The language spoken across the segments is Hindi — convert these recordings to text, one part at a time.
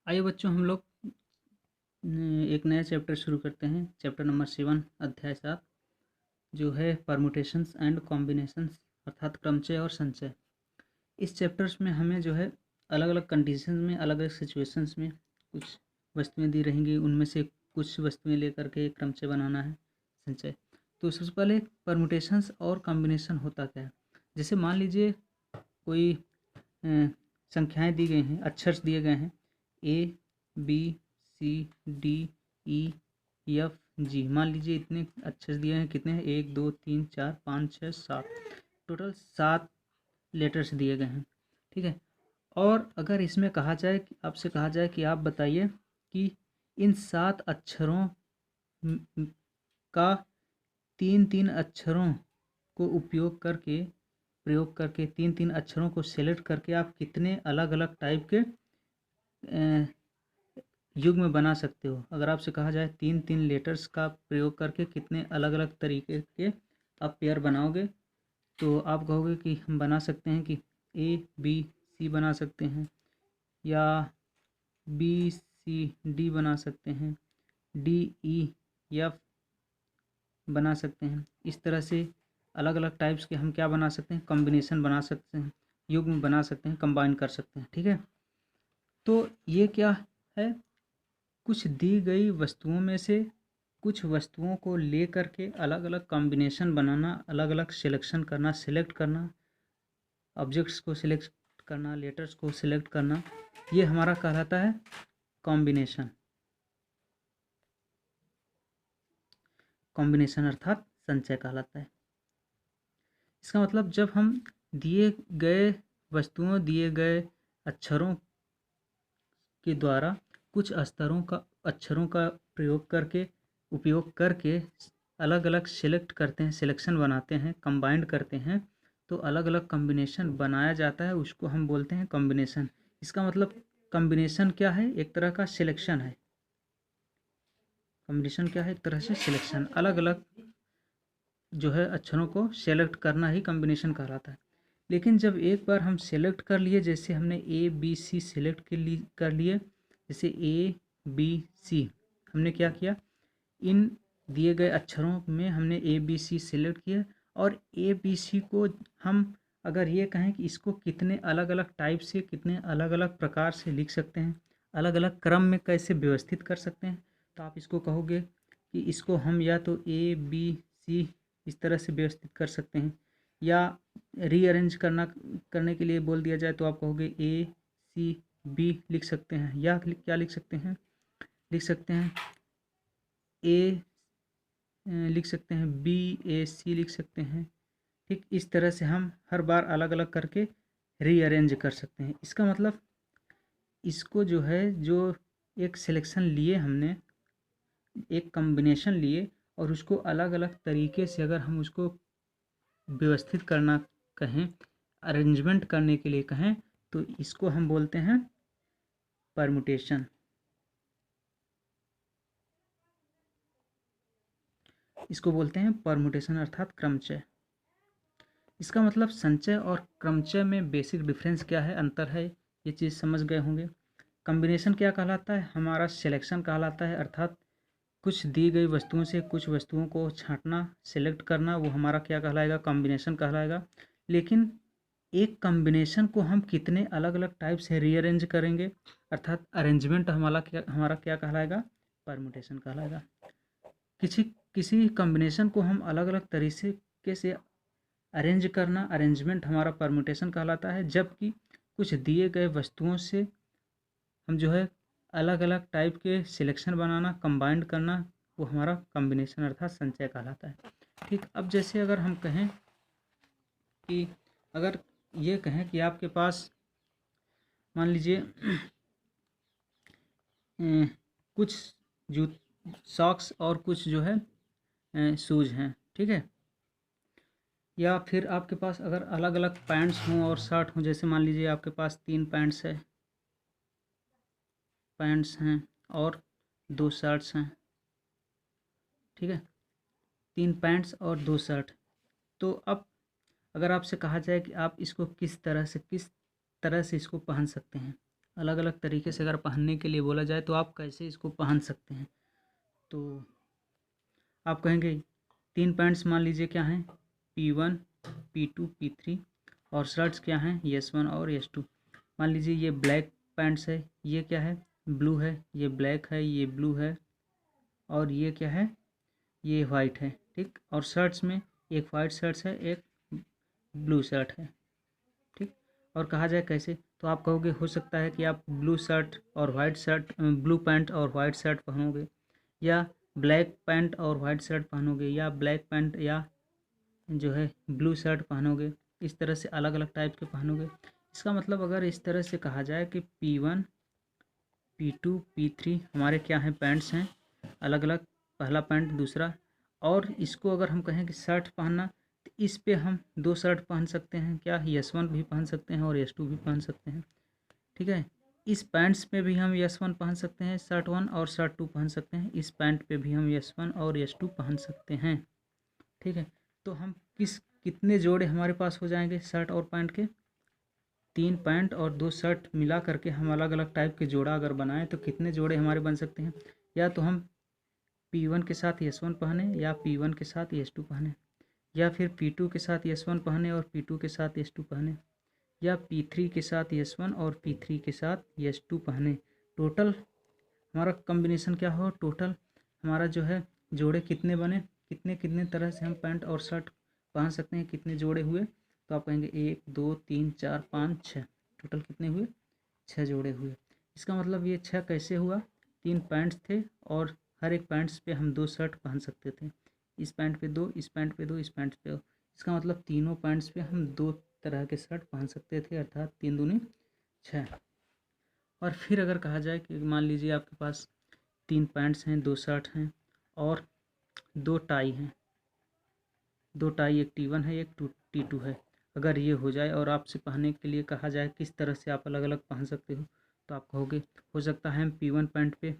आइए बच्चों, हम लोग एक नया चैप्टर शुरू करते हैं। चैप्टर नंबर 7, अध्याय 7, जो है परमुटेशंस एंड कॉम्बिनेशंस, अर्थात क्रमचय और संचय। इस चैप्टर्स में हमें जो है अलग अलग कंडीशंस में, अलग अलग सिचुएशंस में कुछ वस्तुएं दी रहेंगी, उनमें से कुछ वस्तुएं लेकर के एक क्रमचय बनाना है, संचय। तो सबसे पहले परमुटेशंस और कॉम्बिनेशन होता क्या है। जैसे मान लीजिए कोई संख्याएं दी गई हैं, अक्षर दिए गए हैं, ABCDE F G। मान लीजिए इतने अक्षर दिए हैं, कितने हैं, 1 2 3 4 5 6 7, टोटल 7 लेटर्स दिए गए हैं। ठीक है। और अगर इसमें कहा जाए कि आपसे कहा जाए कि आप बताइए कि इन 7 अक्षरों का 3 अक्षरों को प्रयोग करके 3 अक्षरों को सेलेक्ट करके आप कितने अलग अलग टाइप के युग्म बना सकते हो। अगर आपसे कहा जाए 3 लेटर्स का प्रयोग करके कितने अलग अलग तरीके के आप पेयर बनाओगे, तो आप कहोगे कि हम बना सकते हैं कि ABC बना सकते हैं, या BCD बना सकते हैं, DEF बना सकते हैं। इस तरह से अलग अलग टाइप्स के हम क्या बना सकते हैं, कॉम्बिनेशन बना सकते हैं, युग्म बना सकते हैं, कंबाइन कर सकते हैं। ठीक है। तो ये क्या है, कुछ दी गई वस्तुओं में से कुछ वस्तुओं को ले करके अलग अलग कॉम्बिनेशन बनाना, अलग अलग सिलेक्शन करना, सिलेक्ट करना, ऑब्जेक्ट्स को सिलेक्ट करना, लेटर्स को सिलेक्ट करना, ये हमारा कहलाता है कॉम्बिनेशन। कॉम्बिनेशन अर्थात संचय कहलाता है। इसका मतलब जब हम दिए गए वस्तुओं, दिए गए अक्षरों के द्वारा कुछ अक्षरों का उपयोग करके अलग अलग सिलेक्ट करते हैं, सिलेक्शन बनाते हैं, कंबाइंड करते हैं, तो अलग अलग कॉम्बिनेशन बनाया जाता है, उसको हम बोलते हैं कॉम्बिनेशन। इसका मतलब कॉम्बिनेशन क्या है, एक तरह का सिलेक्शन है। कॉम्बिनेशन क्या है, एक तरह से सिलेक्शन, अलग अलग जो है अक्षरों को सेलेक्ट करना ही कॉम्बिनेशन कहलाता है। लेकिन जब एक बार हम सेलेक्ट कर लिए, जैसे हमने ABC सेलेक्ट कर लिए, जैसे ABC हमने क्या किया, इन दिए गए अक्षरों में हमने ABC सेलेक्ट किया, और ABC को हम अगर ये कहें कि इसको कितने अलग अलग टाइप से, कितने अलग अलग प्रकार से लिख सकते हैं, अलग अलग क्रम में कैसे व्यवस्थित कर सकते हैं, तो आप इसको कहोगे कि इसको हम या तो ABC इस तरह से व्यवस्थित कर सकते हैं, या रीअरेंज करने के लिए बोल दिया जाए तो आप कहोगे ACB लिख सकते हैं, या क्या लिख सकते हैं, लिख सकते हैं A लिख सकते हैं, BAC लिख सकते हैं। ठीक इस तरह से हम हर बार अलग अलग करके रीअरेंज कर सकते हैं। इसका मतलब इसको जो है, जो एक सिलेक्शन लिए हमने, एक कॉम्बिनेशन लिए, और उसको अलग अलग तरीके से अगर हम उसको व्यवस्थित करना कहें, अरेंजमेंट करने के लिए कहें, तो इसको हम बोलते हैं परमुटेशन। इसको बोलते हैं परमुटेशन अर्थात क्रमचय। इसका मतलब संचय और क्रमचय में बेसिक डिफरेंस क्या है, अंतर है, ये चीज़ समझ गए होंगे। कॉम्बिनेशन क्या कहलाता है, हमारा सिलेक्शन कहलाता है, अर्थात कुछ दी गई वस्तुओं से कुछ वस्तुओं को छांटना, सेलेक्ट करना, वो हमारा क्या कहलाएगा, कॉम्बिनेशन कहलाएगा। लेकिन एक कॉम्बिनेशन को हम कितने अलग अलग टाइप से रीअरेंज करेंगे, अर्थात अरेंजमेंट हमारा क्या कहलाएगा, परमुटेशन कहलाएगा। किसी किसी कॉम्बिनेशन को हम अलग अलग तरीके से अरेंज करना, अरेंजमेंट हमारा परमुटेशन कहलाता है, जबकि कुछ दिए गए वस्तुओं से हम जो है अलग अलग टाइप के सिलेक्शन बनाना, कंबाइंड करना, वो हमारा कॉम्बिनेशन अर्थात संचय कहलाता है। ठीक। अब जैसे अगर हम कहें कि अगर ये कहें कि आपके पास मान लीजिए कुछ जूत सॉक्स और कुछ जो है शूज़ हैं, ठीक है, या फिर आपके पास अगर अलग अलग पैंट्स हों और शर्ट हों, जैसे मान लीजिए आपके पास 3 पैंट्स हैं और 2 शर्ट्स हैं, ठीक है, 3 पैंट्स और 2 शर्ट। तो अब अगर आपसे कहा जाए कि आप इसको किस तरह से इसको पहन सकते हैं, अलग अलग तरीके से अगर पहनने के लिए बोला जाए तो आप कैसे इसको पहन सकते हैं। तो आप कहेंगे 3 पैंट्स मान लीजिए क्या हैं, P1 P2 P3, और शर्ट्स क्या हैं, S1 और S2। मान लीजिए ये ब्लैक पैंट्स है, ये क्या है, ब्लू है, ये ब्लैक है, ये ब्लू है, और ये क्या है, ये वाइट है। ठीक, और शर्ट्स में एक वाइट शर्ट्स है, एक ब्लू शर्ट है। ठीक, और कहा जाए कैसे, तो आप कहोगे हो सकता है कि आप ब्लू शर्ट और वाइट शर्ट, ब्लू पैंट और वाइट शर्ट पहनोगे, या ब्लैक पैंट और वाइट शर्ट पहनोगे, या ब्लैक पैंट या जो है ब्लू शर्ट पहनोगे। इस तरह से अलग अलग टाइप के पहनोगे। इसका मतलब अगर इस तरह से कहा जाए कि P1 P2 P3 हमारे क्या हैं, पैंट्स हैं अलग अलग, पहला पैंट दूसरा। और इसको अगर हम कहें कि शर्ट पहनना, तो इस पे हम 2 शर्ट पहन सकते हैं, क्या S1 भी पहन सकते हैं और S2 भी पहन सकते हैं। ठीक है, इस पैंट्स पे भी हम S1 पहन सकते हैं, शर्ट 1 और शर्ट 2 पहन सकते हैं। इस पैंट पे भी हम S1 और S2 पहन सकते हैं। ठीक है, तो हम कितने जोड़े हमारे पास हो जाएंगे शर्ट और पैंट के, 3 पैंट और 2 शर्ट मिला करके हम अलग अलग टाइप के जोड़ा अगर बनाएं तो कितने जोड़े हमारे बन सकते हैं। या तो हम P1 के साथ S1 पहने, या P1 के साथ S2 पहने, या फिर P2 के साथ S1 पहने और P2 के साथ S2 पहने, या P3 के साथ S1 और P3 के साथ S2 पहने। टोटल हमारा कॉम्बिनेशन क्या हो, टोटल हमारा जो है जोड़े कितने बने, कितने कितने तरह से हम पैंट और शर्ट पहन सकते हैं, कितने जोड़े हुए। तो आप कहेंगे 1 2 3 4 5 6, टोटल कितने हुए, 6 जोड़े हुए। इसका मतलब ये 6 कैसे हुआ, 3 पैंट्स थे और हर एक पैंट्स पे हम 2 शर्ट पहन सकते थे। इस पैंट पे 2, इस पैंट पे 2, इस पैंट पे 2। इसका मतलब तीनों पैंट्स पे हम 2 तरह के शर्ट पहन सकते थे, अर्थात 3 दूनी 6। और फिर अगर कहा जाए कि मान लीजिए आपके पास 3 पैंट्स हैं, 2 शर्ट हैं और 2 टाई हैं, 2 टाई, एक T1 है, एक T2 है। अगर ये हो जाए और आपसे पहनने के लिए कहा जाए किस तरह से आप अलग अलग पहन सकते हो, तो आप कहोगे हो सकता है हम P1 पैंट पे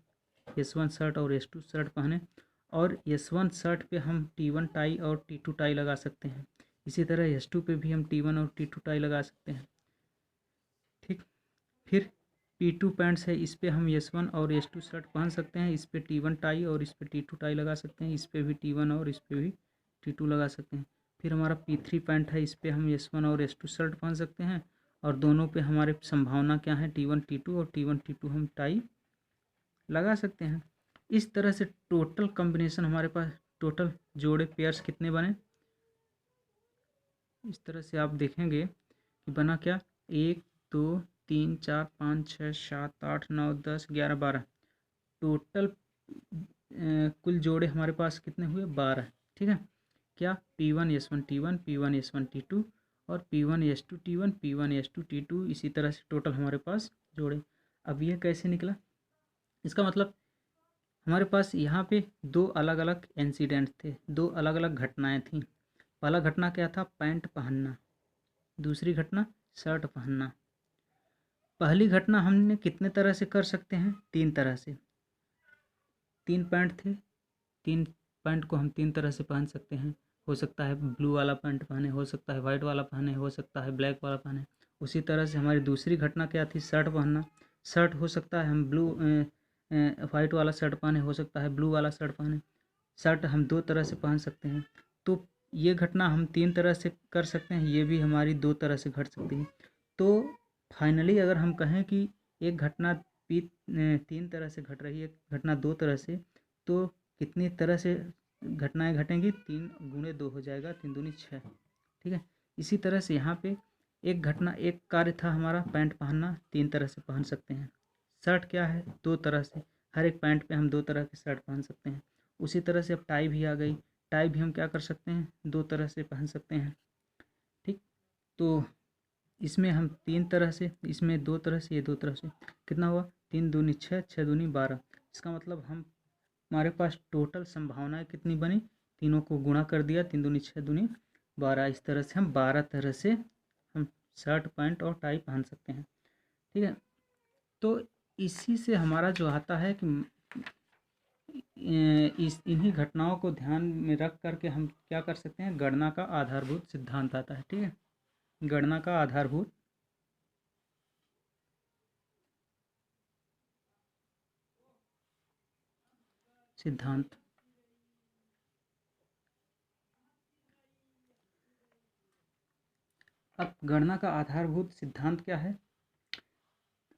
S1 शर्ट और S2 शर्ट पहने, और S1 शर्ट पे हम T1 टाई और T2 टाई लगा सकते हैं। इसी तरह S2 पे भी हम T1 और T2 टाई लगा सकते हैं। ठीक, फिर P2 पैंट्स है, इस पे हम S1 और S2 शर्ट पहन सकते हैं, इस पे T1 टाई और इस पे T2 टाई लगा सकते हैं, इस पे भी T1 और इस पे भी T2 लगा सकते हैं। फिर हमारा P3 पैंट है, इस पे हम S1 और S2 शर्ट पहन सकते हैं, और दोनों पे हमारे संभावना क्या है, T1 T2 और T1 T2 हम टाई लगा सकते हैं। इस तरह से टोटल कॉम्बिनेशन हमारे पास, टोटल जोड़े पेयर्स कितने बने, इस तरह से आप देखेंगे कि बना क्या, 1 2 3 4 5 6 7 8 9 10 11 12, टोटल कुल जोड़े हमारे पास कितने हुए, 12। ठीक है, क्या, P1 S1 T1, P1 S1 T2 और P1 S2 T1, P1 S2 T2, इसी तरह से टोटल हमारे पास जोड़े। अब ये कैसे निकला, इसका मतलब हमारे पास यहाँ पे 2 अलग अलग इंसिडेंट थे, 2 अलग अलग घटनाएं थीं। पहला घटना क्या था, पैंट पहनना, दूसरी घटना शर्ट पहनना। पहली घटना हमने कितने तरह से कर सकते हैं, 3 तरह से। 3 पैंट थे, 3 पैंट को हम 3 तरह से पहन सकते हैं। हो सकता है ब्लू वाला पैंट पहने, हो सकता है वाइट वाला पहने, हो सकता है ब्लैक वाला पहने। उसी तरह से हमारी दूसरी घटना क्या थी, शर्ट पहनना। शर्ट हो सकता है हम ब्लू वाइट वाला शर्ट पहने, हो सकता है ब्लू वाला शर्ट पहने। शर्ट हम 2 तरह से पहन सकते हैं। तो ये घटना हम 3 तरह से कर सकते हैं, ये भी हमारी 2 तरह से घट सकती है। तो फाइनली अगर हम कहें कि एक घटना 3 तरह से घट रही है, घटना 2 तरह से, तो कितनी तरह से घटनाएं घटेंगी, 3 गुणे 2 हो जाएगा, 3 दूनी 6। ठीक है, इसी तरह से यहाँ पे एक घटना, एक कार्य था हमारा पैंट पहनना, 3 तरह से पहन सकते हैं। शर्ट क्या है, 2 तरह से, हर एक पैंट पे हम 2 तरह के शर्ट पहन सकते हैं। उसी तरह से अब टाई भी आ गई, टाई भी हम क्या कर सकते हैं, 2 तरह से पहन सकते हैं। ठीक, तो इसमें हम 3 तरह से, इसमें 2 तरह से, ये 2 तरह से, कितना हुआ, 3 दूनी 6, 6 दूनी 12। इसका मतलब हम, हमारे पास टोटल संभावनाएं कितनी बनी, तीनों को गुणा कर दिया, 3 दूनी 6 दूनी 12। इस तरह से हम 12 तरह से हम शर्ट पैंट और टाई पहन सकते हैं। ठीक है, तो इसी से हमारा जो आता है कि इस इन्हीं घटनाओं को ध्यान में रख करके हम क्या कर सकते हैं, गणना का आधारभूत सिद्धांत आता है। ठीक है, गणना का आधारभूत सिद्धांत। अब गणना का आधारभूत सिद्धांत क्या है?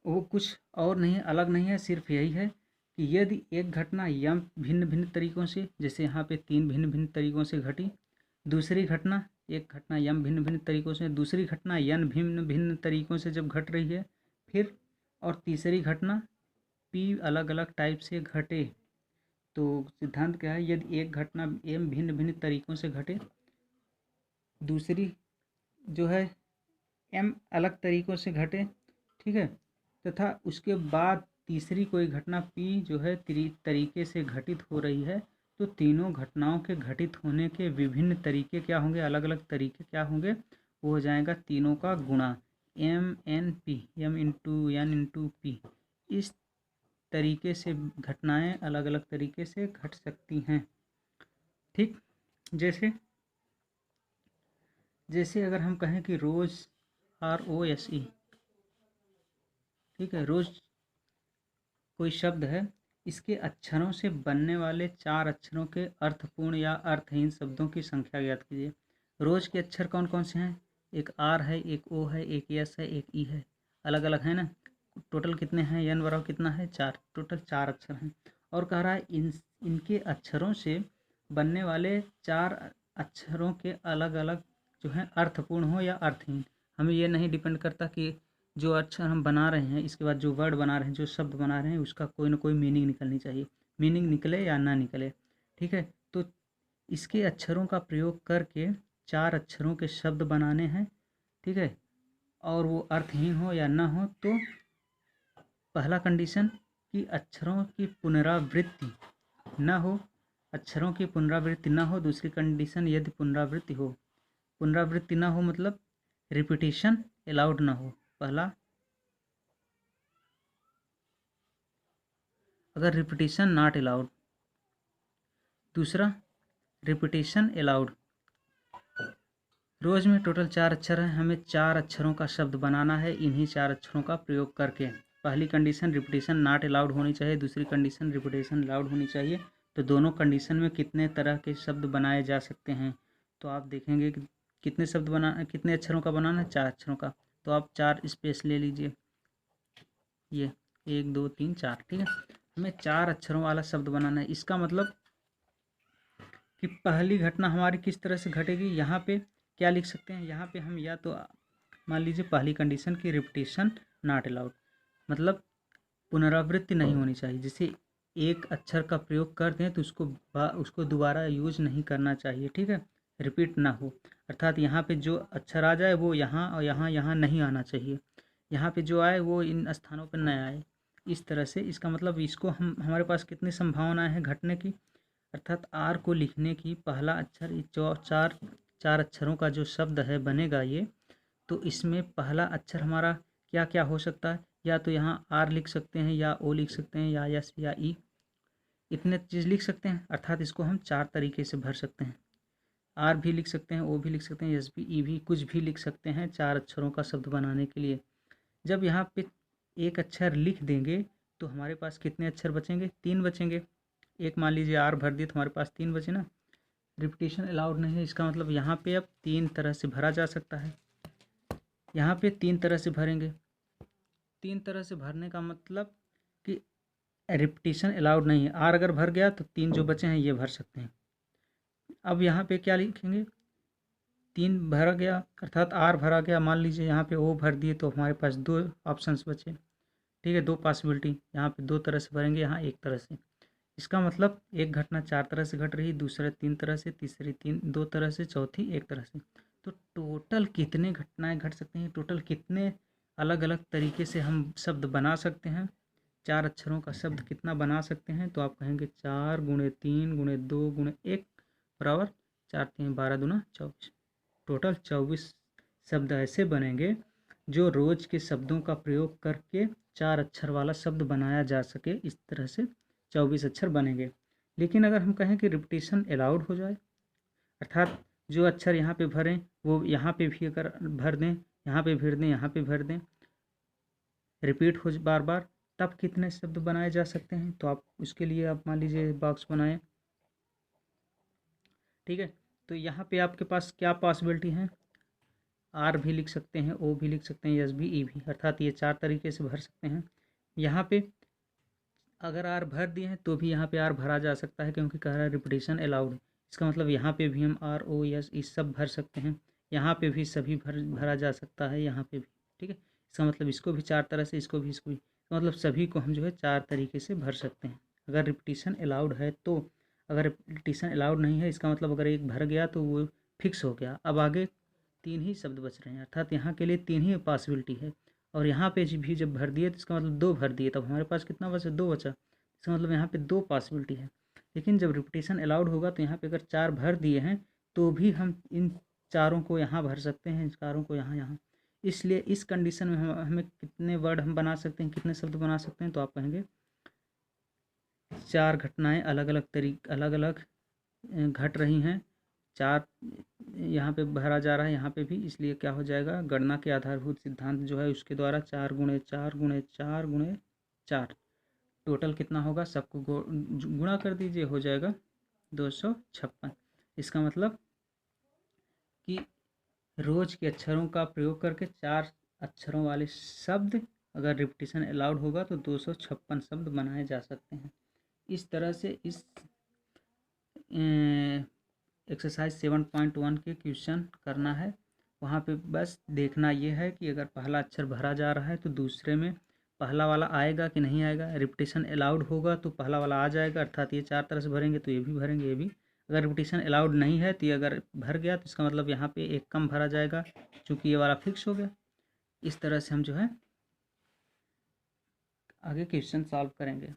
वो कुछ और नहीं, अलग नहीं है, सिर्फ यही है कि यदि एक घटना यम भिन्न भिन्न तरीकों से, जैसे यहाँ पे 3 भिन्न भिन्न तरीकों से घटी, दूसरी घटना, एक घटना यम भिन्न भिन्न तरीकों से, दूसरी घटना यन भिन्न भिन्न तरीकों से जब घट रही है, फिर और तीसरी घटना पी अलग अलग टाइप से घटे, तो सिद्धांत क्या है? यदि एक घटना एम भिन्न भिन्न तरीकों से घटे, दूसरी जो है एम अलग तरीकों से घटे, ठीक है, तथा उसके बाद तीसरी कोई घटना पी जो है तरीके से घटित हो रही है, तो तीनों घटनाओं के घटित होने के विभिन्न तरीके क्या होंगे? अलग अलग तरीके क्या होंगे? वो हो जाएगा तीनों का गुणा, M N P, M into N into P. इस तरीके से घटनाएं अलग अलग तरीके से घट सकती हैं। ठीक, जैसे अगर हम कहें कि रोज़, ROSE, ठीक है, रोज़ कोई शब्द है, इसके अक्षरों से बनने वाले 4 अक्षरों के अर्थपूर्ण या अर्थहीन शब्दों की संख्या ज्ञात कीजिए। रोज़ के अक्षर कौन कौन से हैं? एक R है, एक O है, एक S है, एक E है, अलग अलग है ना। टोटल कितने हैं? n बराबर कितना है? 4, टोटल 4 अक्षर हैं। और कह रहा है इनके अक्षरों से बनने वाले 4 अक्षरों के अलग अलग जो है अर्थपूर्ण हो या अर्थहीन। हमें ये नहीं डिपेंड करता कि जो अक्षर हम बना रहे हैं, इसके बाद जो वर्ड बना रहे हैं, जो शब्द बना रहे हैं, उसका कोई ना कोई मीनिंग निकलनी चाहिए, मीनिंग निकले या ना निकले, ठीक है। तो इसके अक्षरों का प्रयोग करके 4 अक्षरों के शब्द बनाने हैं, ठीक है, और वो अर्थहीन हो या ना हो। तो पहला कंडीशन कि अक्षरों की पुनरावृत्ति ना हो, अक्षरों की पुनरावृत्ति ना हो। दूसरी कंडीशन, यदि पुनरावृत्ति ना हो मतलब रिपीटिशन अलाउड ना हो। पहला, अगर रिपीटिशन नॉट अलाउड। दूसरा, रिपीटिशन अलाउड। रोज में टोटल 4 अक्षर हैं, हमें 4 अक्षरों का शब्द बनाना है इन्हीं 4 अक्षरों का प्रयोग करके। पहली कंडीशन रिपीटिशन नॉट अलाउड होनी चाहिए, दूसरी कंडीशन रिपीटिशन अलाउड होनी चाहिए। तो दोनों कंडीशन में कितने तरह के शब्द बनाए जा सकते हैं? तो आप देखेंगे कि कितने अक्षरों का बनाना है? 4 अक्षरों का। तो आप 4 स्पेस ले लीजिए, ये 1 2 3 4, ठीक है। हमें 4 अक्षरों वाला शब्द बनाना है। इसका मतलब कि पहली घटना हमारी किस तरह से घटेगी? यहाँ पे क्या लिख सकते हैं? यहाँ पे हम या तो मान लीजिए पहली कंडीशन की रिपीटिशन नॉट अलाउड, मतलब पुनरावृत्ति नहीं होनी चाहिए। जैसे एक अक्षर का प्रयोग कर दें तो उसको दोबारा यूज नहीं करना चाहिए, ठीक है, रिपीट ना हो। अर्थात यहाँ पे जो अक्षर आ जाए वो यहाँ और यहाँ नहीं आना चाहिए, यहाँ पे जो आए वो इन स्थानों पर न आए। इस तरह से इसका मतलब इसको हमारे पास कितनी संभावनाएं हैं घटने की? अर्थात आर को लिखने की पहला अक्षर जो चार अक्षरों का जो शब्द है बनेगा ये, तो इसमें पहला अक्षर हमारा क्या क्या हो सकता है? या तो यहाँ आर लिख सकते हैं, या ओ लिख सकते हैं, या यस या ई, इतने चीज़ लिख सकते हैं। अर्थात इसको हम 4 तरीके से भर सकते हैं। आर भी लिख सकते हैं, ओ भी लिख सकते हैं, यस भी, ई भी, कुछ भी लिख सकते हैं 4 अक्षरों का शब्द बनाने के लिए। जब यहाँ पे एक अक्षर लिख देंगे तो हमारे पास कितने अक्षर बचेंगे? 3 बचेंगे। एक मान लीजिए आर भर दिए तो हमारे पास 3 बचे ना। रिपीटिशन अलाउड नहीं है, इसका मतलब यहाँ पे अब 3 तरह से भरा जा सकता है। यहाँ पे 3 तरह से भरेंगे। 3 तरह से भरने का मतलब कि रिपीटिशन अलाउड नहीं है। आर अगर भर गया तो 3 जो बचे हैं ये भर सकते हैं। अब यहाँ पे क्या लिखेंगे? 3 भरा गया अर्थात आर भरा गया, मान लीजिए यहाँ पे ओ भर दिए तो हमारे पास 2 ऑप्शंस बचे, ठीक है, 2 पॉसिबिलिटी। यहाँ पे 2 तरह से भरेंगे, यहाँ 1 तरह से। इसका मतलब एक घटना 4 तरह से घट रही, दूसरा 3 तरह से, तीसरी 2 तरह से, चौथी 1 तरह से। तो टोटल कितने घटनाएं घट सकती हैं? टोटल कितने अलग अलग तरीके से हम शब्द बना सकते हैं? 4 अक्षरों का शब्द कितना बना सकते हैं? तो आप कहेंगे 4 × 3 × 2 × 1 बराबर 4 3 12 दूना 24। टोटल 24 शब्द ऐसे बनेंगे जो रोज के शब्दों का प्रयोग करके 4 अक्षर वाला शब्द बनाया जा सके। इस तरह से 24 अक्षर बनेंगे। लेकिन अगर हम कहें कि रिपीटिशन अलाउड हो जाए, अर्थात जो अक्षर यहाँ पे भरें वो यहाँ पे भी अगर भर दें, यहाँ पे भर दें, यहाँ पे भर दें, रिपीट हो बार बार, तब कितने शब्द बनाए जा सकते हैं, तो आप उसके लिए आप मान लीजिए बॉक्स बनाएं। ठीक है, तो यहाँ पे आपके पास क्या पॉसिबिलिटी है, आर भी लिख सकते हैं, ओ भी लिख सकते हैं, एस भी, ई भी, अर्थात ये 4 तरीके से भर सकते हैं। यहाँ पे अगर आर भर दिए हैं तो भी यहाँ पे आर भरा जा सकता है, क्योंकि कह रहा है रिपीटेशन अलाउड। इसका मतलब यहाँ पे भी हम आर ओ एस ई सब भर सकते हैं, यहाँ पे भी सभी भरा जा सकता है, यहाँ पे भी। ठीक है, इसका मतलब इसको भी 4 तरह से, इसको भी, इसको भी, तो मतलब सभी को हम जो है 4 तरीके से भर सकते हैं अगर रिपीटेशन अलाउड है तो। अगर रिपीटेशन अलाउड नहीं है, इसका मतलब अगर एक भर गया तो वो फिक्स हो गया। अब आगे 3 ही शब्द बच रहे हैं, अर्थात यहाँ के लिए 3 ही पॉसिबिलिटी है। और यहाँ पे भी जब भर दिए तो इसका मतलब 2 भर दिए, तब हमारे पास कितना बचा, 2 बचा। इसका मतलब यहाँ पे 2 पॉसिबिलिटी है। लेकिन जब रिपीटेशन अलाउड होगा तो यहाँ पे अगर 4 भर दिए हैं तो भी हम इन चारों को यहाँ भर सकते हैं, इन चारों को यहाँ यहाँ। इसलिए इस कंडीशन में हमें कितने वर्ड हम बना सकते हैं, कितने शब्द बना सकते हैं, तो आप कहेंगे 4 घटनाएं अलग अलग घट रही हैं, 4 यहाँ पे भरा जा रहा है, यहाँ पे भी, इसलिए क्या हो जाएगा, गणना के आधारभूत सिद्धांत जो है उसके द्वारा 4 गुणे 4 गुणे 4 गुणे 4, टोटल कितना होगा, सबको गुणा कर दीजिए, हो जाएगा 256। इसका मतलब कि रोज के अक्षरों का प्रयोग करके 4 अक्षरों वाले शब्द अगर रिपीटिशन अलाउड होगा तो 256 शब्द बनाए जा सकते हैं। इस तरह से इस एक्सरसाइज 7.1 के क्वेश्चन करना है। वहाँ पे बस देखना ये है कि अगर पहला अक्षर भरा जा रहा है तो दूसरे में पहला वाला आएगा कि नहीं आएगा। रिपीटिशन अलाउड होगा तो पहला वाला आ जाएगा, अर्थात ये 4 तरह से भरेंगे तो ये भी भरेंगे, ये भी। अगर रिपीटिशन अलाउड नहीं है तो ये अगर भर गया तो इसका मतलब यहाँ पे एक कम भरा जाएगा, चूँकि ये वाला फिक्स हो गया। इस तरह से हम जो है आगे क्वेश्चन सॉल्व करेंगे।